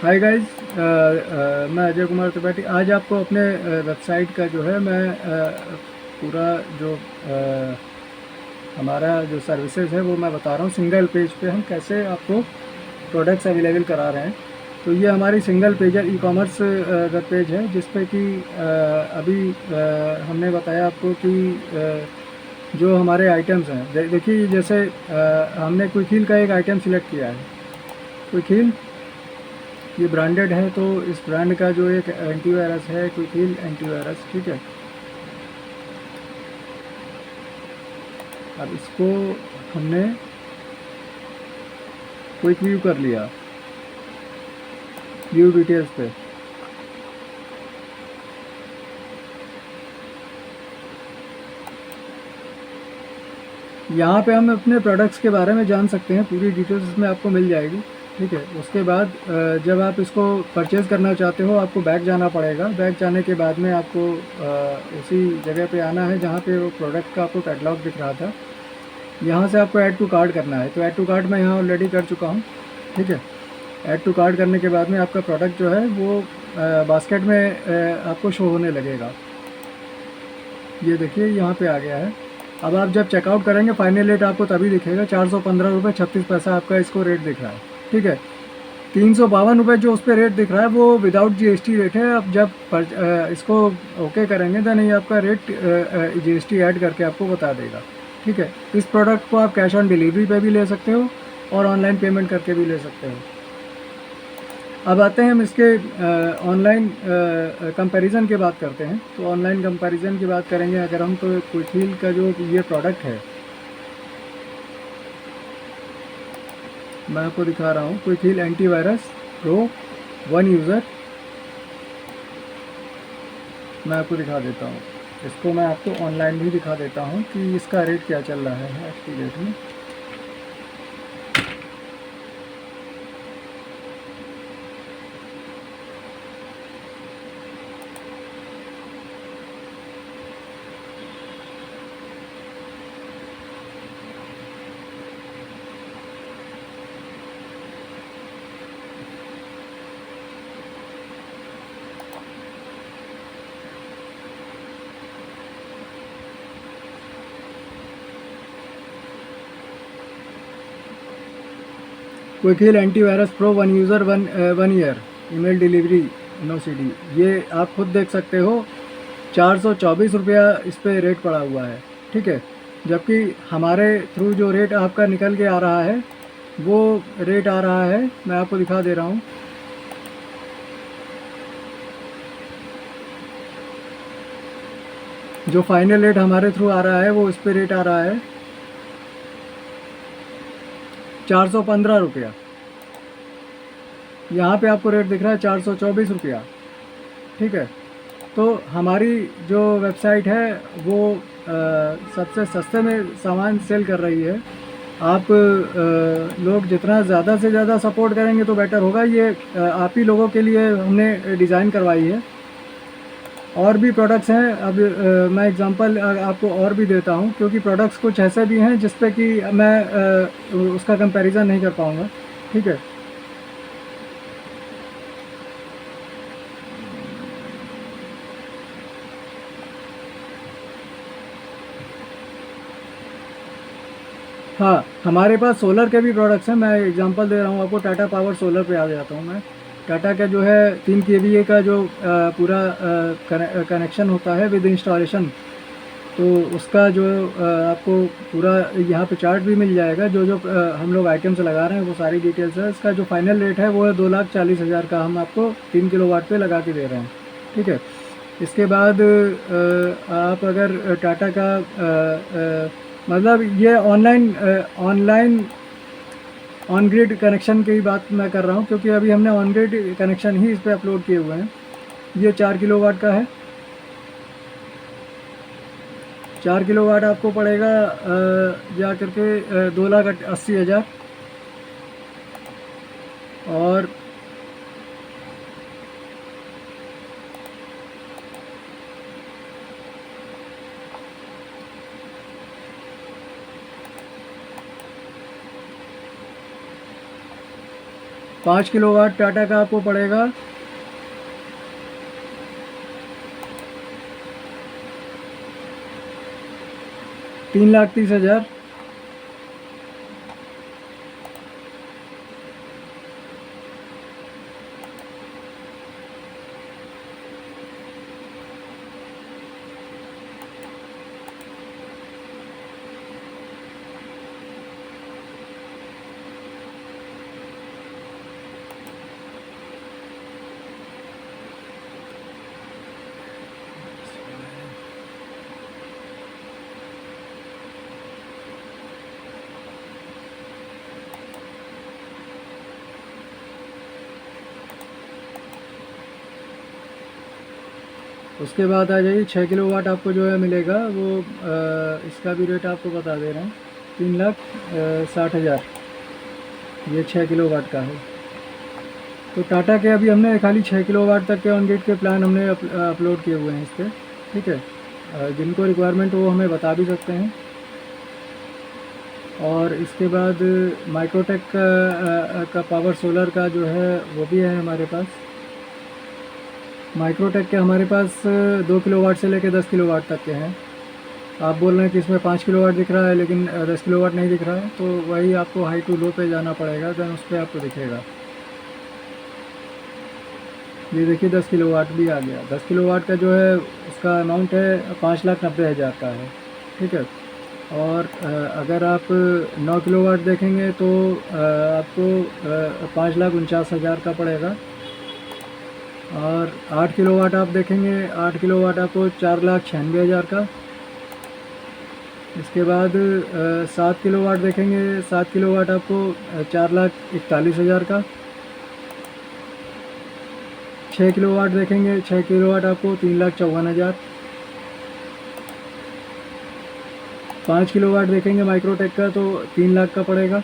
Hi guys, मैं अजय कुमार त्रिपाठी। आज आपको अपने वेबसाइट का जो है मैं पूरा जो हमारा जो सर्विसेज है वो मैं बता रहा हूँ। सिंगल पेज पे हम कैसे आपको प्रोडक्ट्स अवेलेबल करा रहे हैं। तो ये हमारी सिंगल पेज है, ई कॉमर्स वेब पेज है, जिस पे कि अभी हमने बताया आपको कि जो हमारे आइटम्स हैं, देखिए जैसे हमने क्विक हील का एक आइटम सिलेक्ट किया है। क्विक हील ये ब्रांडेड है, तो इस ब्रांड का जो एक एंटीवायरस है, क्विक हील एंटीवायरस, ठीक है। अब इसको हमने क्विक व्यू कर लिया, व्यू डिटेल्स पे। यहाँ पे हम अपने प्रोडक्ट्स के बारे में जान सकते हैं, पूरी डिटेल्स इसमें आपको मिल जाएगी, ठीक है। उसके बाद जब आप इसको परचेज़ करना चाहते हो, आपको बैक जाना पड़ेगा। बैक जाने के बाद में आपको उसी जगह पे आना है जहाँ पे वो प्रोडक्ट का आपको कैटलॉग दिख रहा था। यहाँ से आपको ऐड टू कार्ट करना है। तो ऐड टू कार्ट मैं यहाँ ऑलरेडी कर चुका हूँ, ठीक है। ऐड टू कार्ट करने के बाद में आपका प्रोडक्ट जो है वो बास्केट में आपको शो होने लगेगा। ये देखिए यहाँ पे आ गया है। अब आप जब चेकआउट करेंगे फाइनल रेट आपको तभी दिखेगा। 415 रुपये 36 पैसा आपका इसको रेट दिख रहा है, ठीक है। 352 रुपये जो उस पर रेट दिख रहा है वो विदाउट जीएसटी रेट है। अब जब इसको ओके करेंगे देन ये आपका रेट जीएसटी ऐड करके आपको बता देगा, ठीक है। इस प्रोडक्ट को आप कैश ऑन डिलीवरी पे भी ले सकते हो और ऑनलाइन पेमेंट करके भी ले सकते हो। अब आते हैं हम इसके ऑनलाइन कंपैरिजन की बात करते हैं। तो ऑनलाइन कंपैरिजन की बात करेंगे अगर हम, तो क्विक हील का जो ये प्रोडक्ट है मैं आपको दिखा रहा हूँ। Quick Heal antivirus pro 1 user, मैं आपको दिखा देता हूँ। इसको मैं आपको ऑनलाइन भी दिखा देता हूँ कि इसका रेट क्या चल रहा है आज की डेट में। Quick Heal antivirus pro 1 user 1 year, email delivery no CD. ये आप खुद देख सकते हो, 424 रुपया इस पर रेट पड़ा हुआ है, ठीक है। जबकि हमारे थ्रू जो रेट आपका निकल के आ रहा है वो रेट आ रहा है, मैं आपको दिखा दे रहा हूँ। जो फाइनल रेट हमारे थ्रू आ रहा है वो इस पर रेट आ रहा है 415 रुपया। यहाँ पे आपको रेट दिख रहा है 424 रुपया, ठीक है। तो हमारी जो वेबसाइट है वो सबसे सस्ते में सामान सेल कर रही है। आप लोग जितना ज़्यादा से ज़्यादा सपोर्ट करेंगे तो बेटर होगा। ये आप ही लोगों के लिए हमने डिज़ाइन करवाई है। और भी प्रोडक्ट्स हैं। अब मैं एग्जांपल आपको और भी देता हूँ, क्योंकि प्रोडक्ट्स कुछ ऐसे भी हैं जिस पे कि मैं उसका कंपैरिजन नहीं कर पाऊँगा, ठीक है। हाँ, हमारे पास सोलर के भी प्रोडक्ट्स हैं। मैं एग्जांपल दे रहा हूँ आपको। टाटा पावर सोलर पे आ जाता हूँ मैं। टाटा का जो है 3 केवीए का जो पूरा कनेक्शन होता है विद इंस्टॉलेशन, तो उसका जो आपको पूरा यहाँ पे चार्ट भी मिल जाएगा। जो जो हम लोग आइटम्स लगा रहे हैं वो सारी डिटेल्स है। इसका जो फाइनल रेट है वो है 2,40,000 का, हम आपको 3 किलोवाट पे लगा के दे रहे हैं, ठीक है। इसके बाद आप अगर टाटा का मतलब ये ऑनलाइन ऑन ग्रिड कनेक्शन की बात मैं कर रहा हूँ, क्योंकि अभी हमने ऑन ग्रिड कनेक्शन ही इस पर अपलोड किए हुए हैं। ये 4 किलोवाट का है। 4 किलोवाट आपको पड़ेगा जा करके 2,80,000। और 5 किलोवाट टाटा का आपको पड़ेगा 3,30,000। उसके बाद आ जाइए 6 किलोवाट आपको जो है मिलेगा वो इसका भी रेट आपको बता दे रहे हैं 3,60,000। ये 6 किलोवाट का है। तो टाटा के अभी हमने खाली 6 किलोवाट तक के ऑन ग्रिड के प्लान हमने अपलोड किए हुए हैं इस पर, ठीक है। जिनको रिक्वायरमेंट वो हमें बता भी सकते हैं। और इसके बाद माइक्रोटेक का पावर सोलर का जो है वो भी है हमारे पास। माइक्रोटेक के हमारे पास 2 किलोवाट से लेकर 10 किलोवाट तक के हैं। आप बोल रहे हैं कि इसमें 5 किलोवाट दिख रहा है लेकिन 10 किलोवाट नहीं दिख रहा है, तो वही आपको हाई टू लो पे जाना पड़ेगा, देन उस पर आपको दिखेगा। ये देखिए 10 किलोवाट भी आ गया। 10 किलोवाट का जो है उसका अमाउंट है 5,90,000 का है, ठीक है। और अगर आप 9 किलोवाट देखेंगे तो आपको 5,49,000 का पड़ेगा। और 8 किलोवाट आप देखेंगे, 8 किलोवाट आपको 4,96,000 का। इसके बाद 7 किलोवाट देखेंगे, 7 किलोवाट आपको 4,41,000 का। 6 किलोवाट देखेंगे, 6 किलोवाट आपको 3,54,000। 5 किलोवाट देखेंगे माइक्रोटेक का तो 3 लाख का पड़ेगा।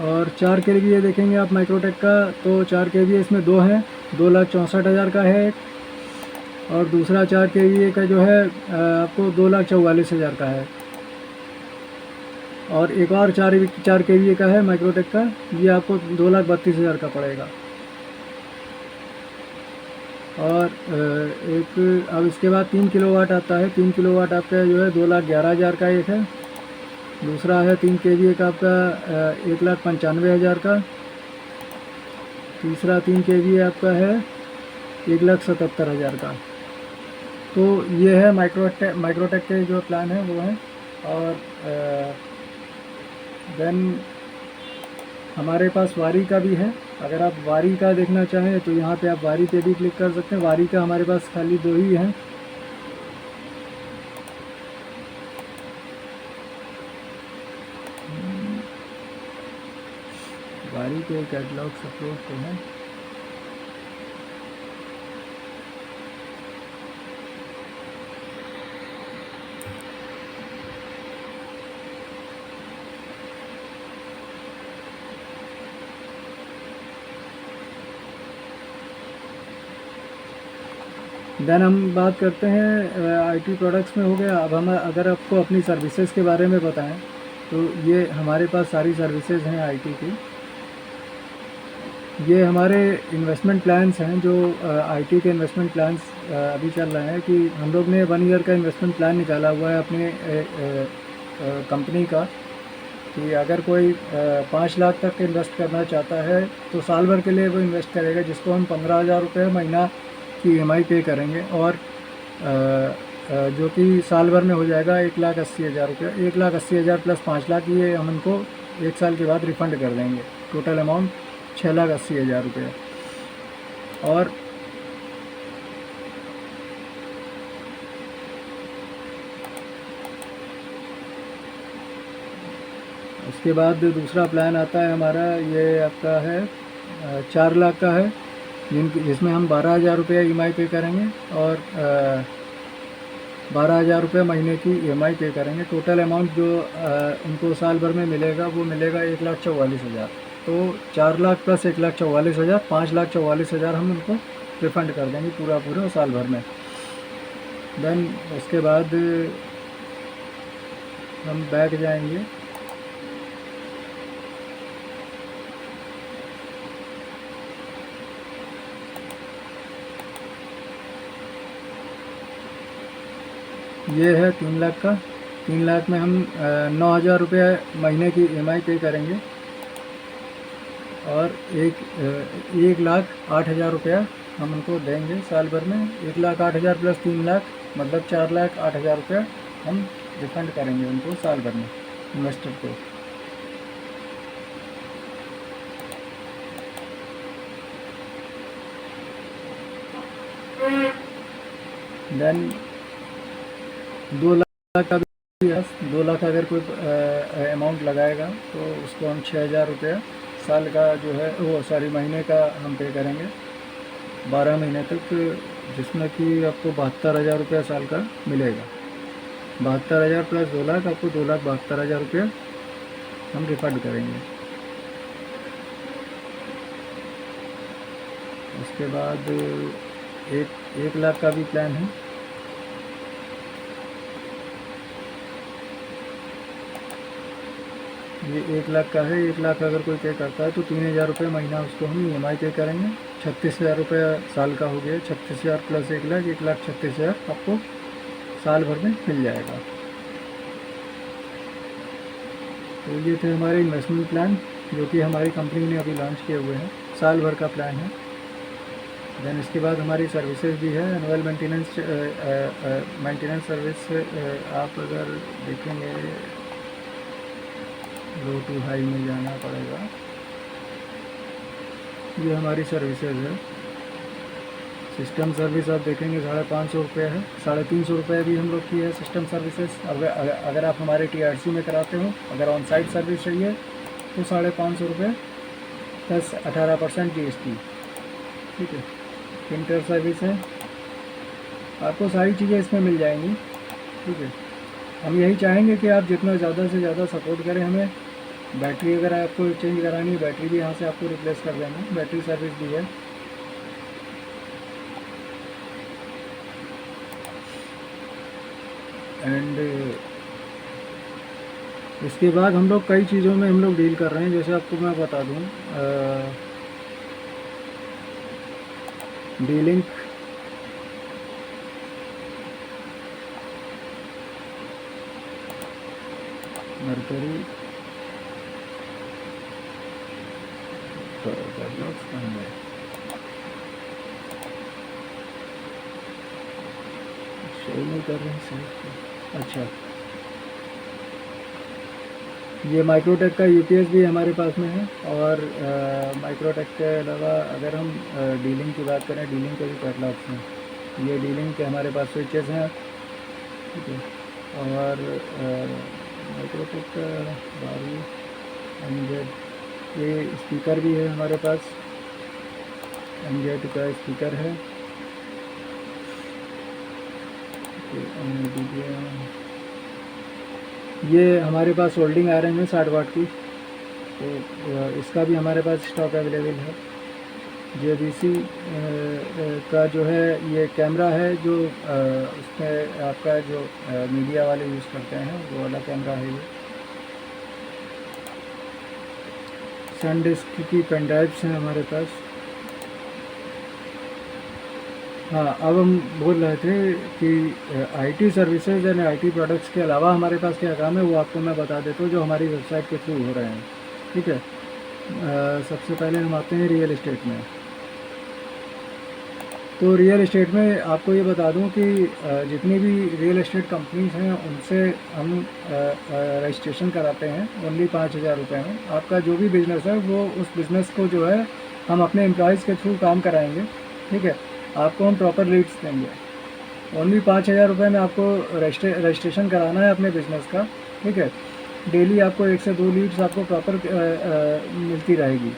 और 4 केवीए देखेंगे आप माइक्रोटेक का तो 4 केवीए इसमें दो हैं, 2,64,000 का है एक। और दूसरा 4 केवीए का जो है आपको 2,44,000 का है। और एक और 4 केवीए का है माइक्रोटेक का, ये आपको 2,32,000 का पड़ेगा। और एक अब इसके बाद 3 किलोवाट आता है। 3 किलोवाट आपका जो है 2,11,000 का एक है। दूसरा है 3 केवीए का आपका 1,95,000 का। तीसरा 3 केवीए आपका है 1,77,000 का। तो ये है माइक्रोटेक के जो प्लान है वो हैं। और देन हमारे पास वारी का भी है। अगर आप वारी का देखना चाहें तो यहाँ पे आप वारी पे भी क्लिक कर सकते हैं। वारी का हमारे पास खाली 2 ही हैं। वारी के कैटलॉग अपलोड तो है। देन हम बात करते हैं आईटी प्रोडक्ट्स में हो गया। अब हम अगर आपको अपनी सर्विसेज के बारे में बताएं तो ये हमारे पास सारी सर्विसेज हैं आईटी की। ये हमारे इन्वेस्टमेंट प्लान्स हैं जो आईटी के इन्वेस्टमेंट प्लान्स अभी चल रहे हैं कि हम लोग ने 1 ईयर का इन्वेस्टमेंट प्लान निकाला हुआ है अपने कंपनी का कि अगर कोई 5 लाख तक इन्वेस्ट करना चाहता है तो साल भर के लिए वो इन्वेस्ट करेगा, जिसको हम 15,000 रुपये महीना की EMI पे करेंगे। और जो कि साल भर में हो जाएगा 1,80,000 रुपये। 1,80,000 प्लस 5 लाख ये हम उनको 1 साल के बाद रिफ़ंड कर देंगे। टोटल अमाउंट 6,80,000 रुपये। और उसके बाद दूसरा प्लान आता है हमारा, ये आपका है 4 लाख का है, जिसमें हम 12,000 रुपये EMI पे करेंगे और 12,000 रुपये महीने की EMI पे करेंगे। टोटल अमाउंट जो उनको साल भर में मिलेगा वो मिलेगा 1,44,000। तो 4 लाख प्लस 1,44,000, 5,44,000 हम उनको रिफ़ंड कर देंगे पूरा साल भर में। देन उसके बाद हम बैठ जाएंगे। ये है 3 लाख का। 3 लाख में हम 9,000 रुपये महीने की EMI पे करेंगे, और 1,08,000 रुपया हम उनको देंगे साल भर में। 1,08,000 प्लस 3 लाख मतलब 4,08,000 रुपया हम रिफंड करेंगे उनको साल भर में, इन्वेस्टर को। देन 2 लाख का भी 2 लाख अगर कोई अमाउंट लगाएगा तो उसको हम 6,000 रुपया साल का जो है वो सॉरी महीने का हम पे करेंगे 12 महीने तक, जिसमें कि आपको 72,000 रुपया साल का मिलेगा। 72,000 प्लस 2 लाख, आपको 2,72,000 रुपया हम रिफंड करेंगे। उसके बाद 1 लाख का भी प्लान है। ये 1 लाख का है। 1 लाख अगर कोई पे करता है तो 3,000 रुपये महीना उसको हम EMI पे करेंगे। 36,000 रुपये साल का हो गया। 36,000 प्लस 1 लाख, 1,36,000 आपको साल भर में मिल जाएगा। तो ये थे हमारे इन्वेस्टमेंट प्लान, जो कि हमारी कंपनी ने अभी लॉन्च किए हुए हैं। साल भर का प्लान है। देन इसके बाद हमारी सर्विसेज भी है। एनुअल मेंटेनेंस सर्विस आप अगर देखेंगे, लो टू हाई में जाना पड़ेगा। ये हमारी सर्विसेज है। सिस्टम सर्विस आप देखेंगे 550 रुपये है। 350 रुपये भी हम लोग की है सिस्टम सर्विसेज। अगर आप हमारे TRC में कराते हो, अगर ऑन साइट सर्विस चाहिए तो 550 रुपये प्लस 18% GST। ठीक है। प्रिंटर सर्विस है, आपको सारी चीज़ें इसमें मिल जाएंगी। ठीक है। हम यही चाहेंगे कि आप जितना ज़्यादा से ज़्यादा सपोर्ट करें हमें। बैटरी अगर आपको चेंज करानी है, बैटरी भी यहाँ से आपको रिप्लेस कर देंगे। बैटरी सर्विस भी है। एंड इसके बाद हम लोग कई चीज़ों में हम लोग डील कर रहे हैं। जैसे आपको मैं बता दूँ, डीलिंग मर्करी शो नहीं कर रहे हैं सर। अच्छा, ये माइक्रोटेक का UPS भी हमारे पास में है। और माइक्रोटेक के अलावा अगर हम डीलिंग की बात करें, डीलिंग के भी कैटलॉग्स हैं। ये डीलिंग के हमारे पास स्विचेस हैं। ठीक है। और माइक्रोटेक का बारी MZ, ये स्पीकर भी है हमारे पास। MZ का स्पीकर है। ये हमारे पास होल्डिंग आयरन है 60 वाट की, तो इसका भी हमारे पास स्टॉक अवेलेबल है। JVC का जो है ये कैमरा है, जो उसमें आपका जो मीडिया वाले यूज़ करते हैं वो वाला कैमरा है। ये SanDisk की पेन ड्राइव्स हैं हमारे पास। हाँ, अब हम बोल रहे थे कि IT services and IT products के अलावा हमारे पास क्या काम है, वो आपको मैं बता देता हूँ, जो हमारी वेबसाइट के थ्रू हो रहे हैं। ठीक है। सबसे पहले हम आते हैं रियल एस्टेट में। तो रियल एस्टेट में आपको ये बता दूं कि जितनी भी रियल एस्टेट कंपनीज हैं उनसे हम रजिस्ट्रेशन कराते हैं ओनली 5,000 रुपये में। आपका जो भी बिज़नेस है वो उस बिज़नेस को जो है हम अपने एम्प्लॉयज़ के थ्रू काम कराएंगे। ठीक है। आपको हम प्रॉपर लीड्स देंगे। ओनली 5,000 रुपये में आपको रजिस्ट्रेशन कराना है अपने बिज़नेस का। ठीक है। डेली आपको 1 से 2 लीड्स आपको प्रॉपर मिलती रहेगी।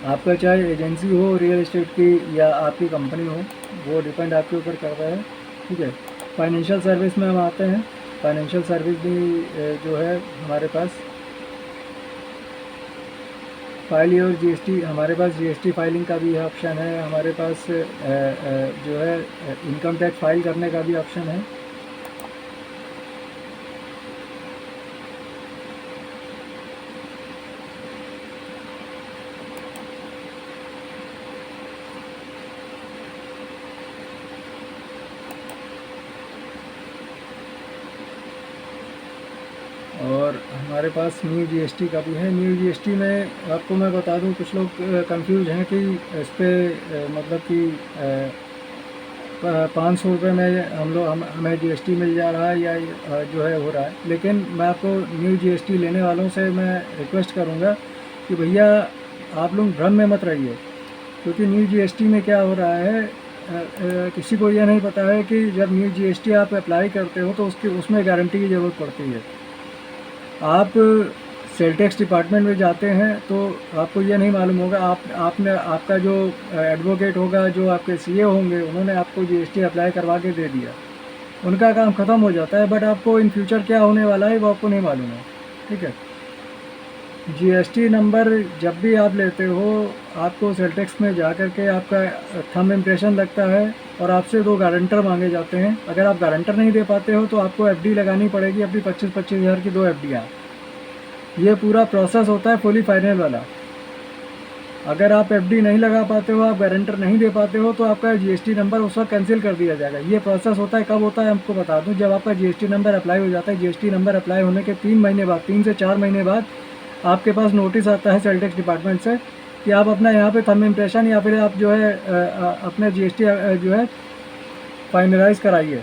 आपका चाहे एजेंसी हो रियल एस्टेट की या आपकी कंपनी हो, वो डिपेंड आपके ऊपर करता है। ठीक है। फाइनेंशियल सर्विस में हम आते हैं। फाइनेंशियल सर्विस भी जो है हमारे पास फाइल और GST, हमारे पास GST फाइलिंग का भी ऑप्शन है। हमारे पास जो है इनकम टैक्स फाइल करने का भी ऑप्शन है। और हमारे पास न्यू जीएसटी का भी है। न्यू जीएसटी में आपको मैं बता दूं, कुछ लोग कंफ्यूज हैं कि इस पर मतलब कि 500 रुपये में हमें जीएसटी मिल जा रहा है या जो है हो रहा है। लेकिन मैं आपको न्यू जीएसटी लेने वालों से मैं रिक्वेस्ट करूंगा कि भैया आप लोग भ्रम में मत रहिए, क्योंकि न्यू जीएसटी में क्या हो रहा है, किसी को यह नहीं पता है कि जब न्यू जीएसटी आप अप्लाई करते हो तो उसमें गारंटी की ज़रूरत पड़ती है। आप सेल टैक्स डिपार्टमेंट में जाते हैं तो आपको ये नहीं मालूम होगा, आपका जो एडवोकेट होगा, जो आपके सीए होंगे, उन्होंने आपको जीएसटी अप्लाई करवा के दे दिया, उनका काम ख़त्म हो जाता है। बट आपको इन फ्यूचर क्या होने वाला है वो आपको नहीं मालूम है। ठीक है, जीएसटी नंबर जब भी आप लेते हो, आपको सेल टैक्स में जा कर के आपका थंब इम्प्रेशन लगता है और आपसे 2 गारंटर मांगे जाते हैं। अगर आप गारंटर नहीं दे पाते हो तो आपको एफडी लगानी पड़ेगी, अपनी 25-25 हज़ार की 2 एफडियाँ। ये पूरा प्रोसेस होता है फुली फाइनल वाला। अगर आप एफडी नहीं लगा पाते हो, आप गारंटर नहीं दे पाते हो, तो आपका जीएसटी नंबर उस वक्त कैंसिल कर दिया जाएगा। ये प्रोसेस होता है, कब होता है आपको बता दूं, जब आपका जीएसटी नंबर अप्लाई हो जाता है। जीएसटी नंबर अप्लाई होने के 3 महीने बाद, 3 से 4 महीने बाद आपके पास नोटिस आता है सेल टैक्स डिपार्टमेंट से कि आप अपना यहाँ पे थंब इम्प्रेशन या फिर आप जो है अपना जीएसटी जो है फाइनलाइज कराइए।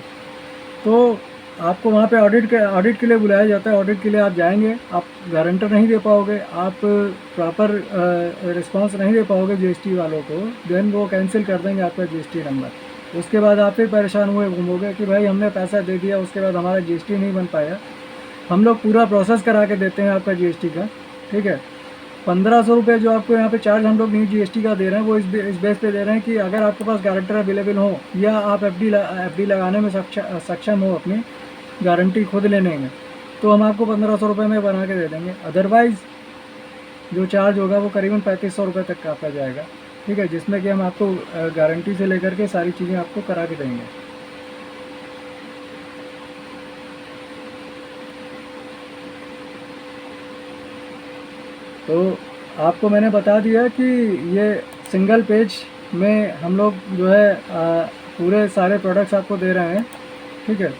तो आपको वहाँ पे ऑडिट के लिए बुलाया जाता है। ऑडिट के लिए आप जाएंगे, आप गारंटर नहीं दे पाओगे, आप प्रॉपर रिस्पांस नहीं दे पाओगे जीएसटी वालों को, देन वो कैंसिल कर देंगे आपका जीएसटी नंबर। उसके बाद आप फिर परेशान हुए घूमोगे कि भाई हमने पैसा दे दिया, उसके बाद हमारा जीएसटी नहीं बन पाया। हम लोग पूरा प्रोसेस करा के देते हैं आपका जीएसटी का। ठीक है, 1500 रुपये जो आपको यहाँ पे चार्ज हम लोग न्यू जीएसटी का दे रहे हैं, वो इस बेस पे दे रहे हैं कि अगर आपके पास गारंटर अवेलेबल हो या आप एफडी लगाने में सक्षम हो, अपनी गारंटी खुद लेने में, तो हम आपको 1500 रुपये में बना के दे देंगे। अदरवाइज़ जो चार्ज होगा वो करीबन 3500 रुपये तक का आपका जाएगा। ठीक है, जिसमें कि हम आपको गारंटी से लेकर के सारी चीज़ें आपको करा के देंगे। तो आपको मैंने बता दिया कि ये सिंगल पेज में हम लोग जो है पूरे सारे प्रोडक्ट्स आपको दे रहे हैं। ठीक है,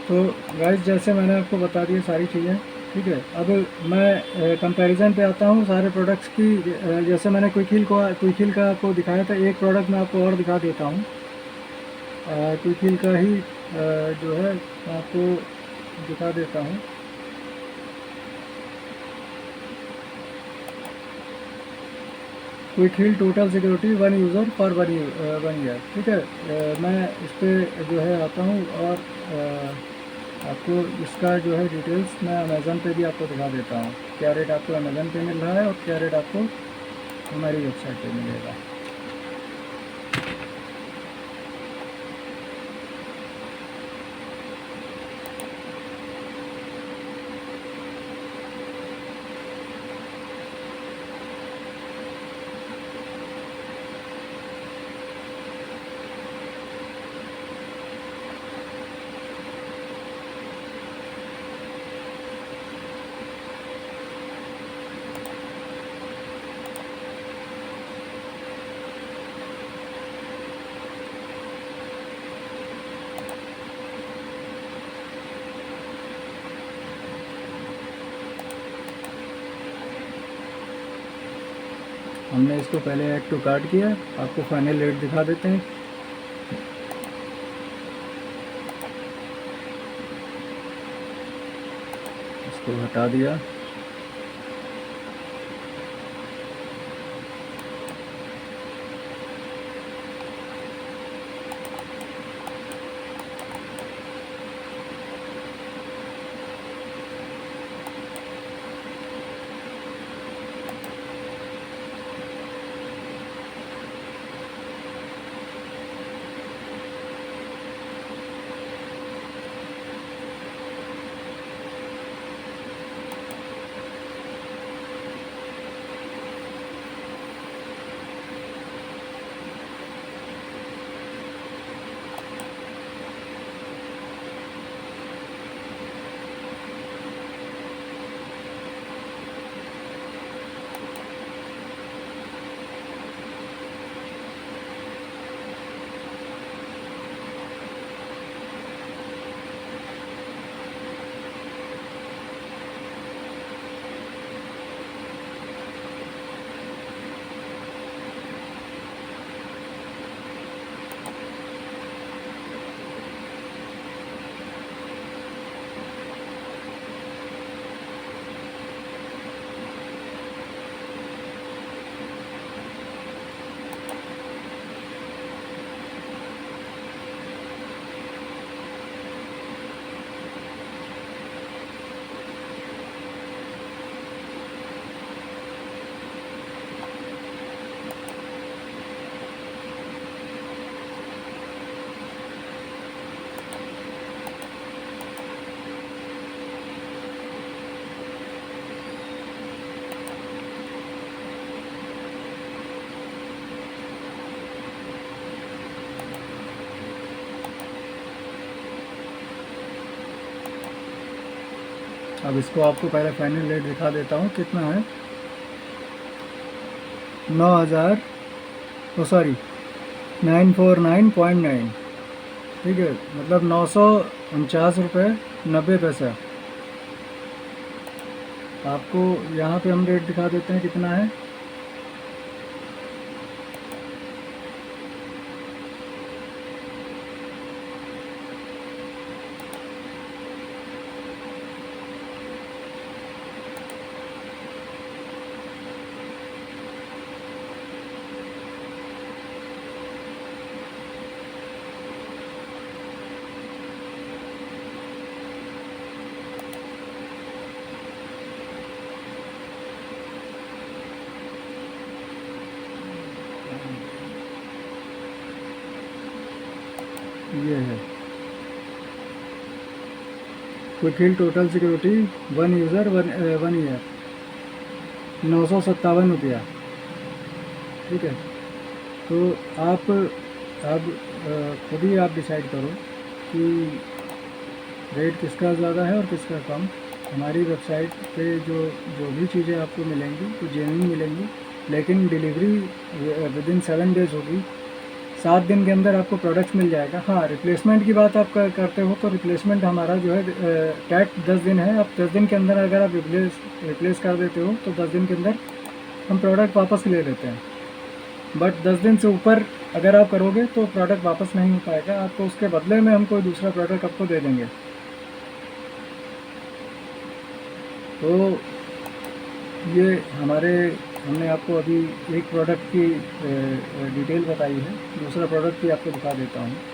तो गाइस जैसे मैंने आपको बता दी सारी चीज़ें। ठीक है, अब मैं कंपैरिजन पे आता हूँ सारे प्रोडक्ट्स की। जैसे मैंने क्विक हील का आपको दिखाया था, एक प्रोडक्ट मैं आपको और दिखा देता हूँ। क्विक हील का ही जो है मैं आपको दिखा देता हूँ। Quick Heal total security 1 user for 1 year. ठीक है, मैं इस पर जो है आता हूँ और आपको इसका जो है डिटेल्स मैं अमेज़न पे भी आपको दिखा देता हूँ, क्या रेट आपको अमेज़न पे मिल रहा है और क्या रेट आपको हमारी वेबसाइट पे मिलेगा। हमने इसको पहले ऐड टू कार्ट किया, आपको फाइनल रेट दिखा देते हैं। इसको हटा दिया। अब इसको आपको पहले फाइनल रेट दिखा देता हूँ कितना है। 9,000, ओ सॉरी 949.9, ठीक है, मतलब 949 रुपये 90 पैसा। आपको यहाँ पे हम रेट दिखा देते हैं कितना है। ये है Quick Heal total security 1 user 1 year 957 रुपया, ठीक है। तो आप अब खुद ही आप डिसाइड करो कि रेट किसका ज़्यादा है और किसका कम। हमारी वेबसाइट पे जो भी चीज़ें आपको मिलेंगी तो जेन्युइन मिलेंगी, लेकिन डिलीवरी विदिन 7 डेज़ होगी। 7 दिन के अंदर आपको प्रोडक्ट्स मिल जाएगा। हाँ, रिप्लेसमेंट की बात आप करते हो तो रिप्लेसमेंट हमारा जो है टैग 10 दिन है। अब 10 दिन के अंदर अगर आप रिप्लेस कर देते हो तो 10 दिन के अंदर हम प्रोडक्ट वापस ले लेते हैं। बट 10 दिन से ऊपर अगर आप करोगे तो प्रोडक्ट वापस नहीं हो पाएगा, आपको उसके बदले में हम कोई दूसरा प्रोडक्ट आपको दे देंगे। तो ये हमने आपको अभी एक प्रोडक्ट की डिटेल बताई है, दूसरा प्रोडक्ट भी आपको दिखा देता हूँ।